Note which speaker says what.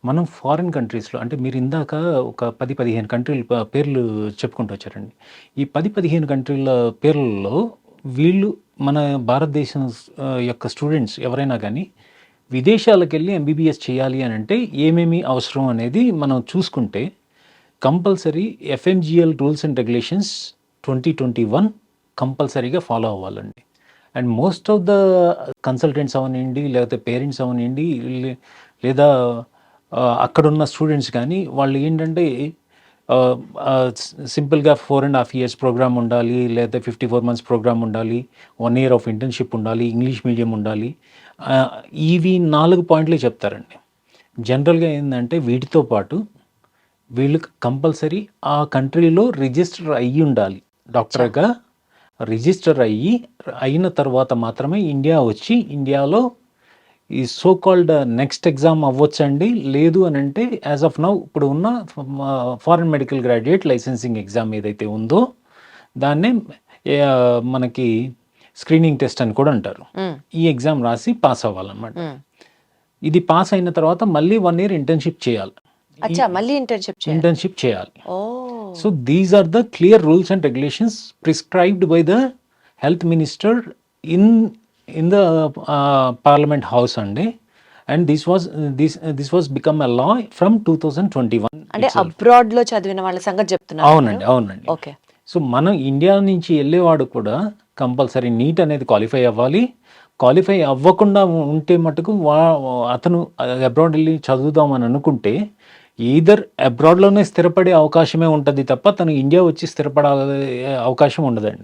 Speaker 1: మనం ఫారిన్ కంట్రీస్‌లో అంటే మీరు ఇందాక ఒక 10, 15 కంట్రీల పేర్లు చెప్పుకుంటూ వచ్చారండి. ఈ 10, 15 కంట్రీల పేర్లలో వీళ్ళు మన భారతదేశం యొక్క స్టూడెంట్స్ ఎవరైనా గానీ విదేశాలకెళ్ళి ఎంబీబీఎస్ చేయాలి అనంటే ఏమేమి అవసరం అనేది మనం చూసుకుంటే compulsory FMGL rules and regulations 2021 కంపల్సరీగా ఫాలో అవ్వాలండి. And most of the consultants అవనియండి, లేకపోతే పేరెంట్స్ అవనియండి, లేదా అక్కడున్న స్టూడెంట్స్ కానీ వాళ్ళు ఏంటంటే సింపుల్గా 4.5 years ప్రోగ్రామ్ ఉండాలి, లేదా 54 months ప్రోగ్రామ్ ఉండాలి, 1 year ఆఫ్ ఇంటర్న్షిప్ ఉండాలి, ఇంగ్లీష్ మీడియం ఉండాలి, ఇవి 4 పాయింట్లే చెప్తారండి. జనరల్గా ఏంటంటే వీటితో పాటు వీళ్ళు కంపల్సరీ ఆ కంట్రీలో రిజిస్టర్ అయ్యి ఉండాలి. డాక్టర్గా రిజిస్టర్ అయిన తర్వాత మాత్రమే ఇండియా వచ్చి ఇండియాలో ఈ సో కాల్డ్ నెక్స్ట్ ఎగ్జామ్ అవ్వచ్చండి. లేదు అని అంటే యాజ్ ఆఫ్ నౌ ఇప్పుడు ఉన్న foreign medical graduate licensing exam ఏదైతే ఉందో దాన్నే మనకి స్క్రీనింగ్ టెస్ట్ అని కూడా అంటారు. ఈ ఎగ్జామ్ రాసి పాస్ అవ్వాలన్నమాట. ఇది పాస్ అయిన తర్వాత మళ్ళీ 1 year ఇంటర్న్షిప్ చేయాలి. ఇంటర్న్షిప్ చేయాలి. So these are the clear rules and regulations prescribed by the health minister in the parliament house అండి. And this was become a law from 2021.
Speaker 2: అంటే అబ్రాడ్ లో చదివిన వాళ్ళ సంగతి చెప్తున్నారు.
Speaker 1: అవునండి.
Speaker 2: ఓకే.
Speaker 1: సో మనం ఇండియా నుంచి వెళ్ళేవాడు కూడా కంపల్సరీ నీట్ అనేది క్వాలిఫై అవ్వాలి. క్వాలిఫై అవ్వకుండా ఉంటే మటుకు అతను అబ్రాడ్ వెళ్ళి చదువుదామని అనుకుంటే ఈదర్ అబ్రాడ్లోనే స్థిరపడే అవకాశమే ఉంటుంది తప్ప తను ఇండియా వచ్చి స్థిరపడే అవకాశం ఉండదండి.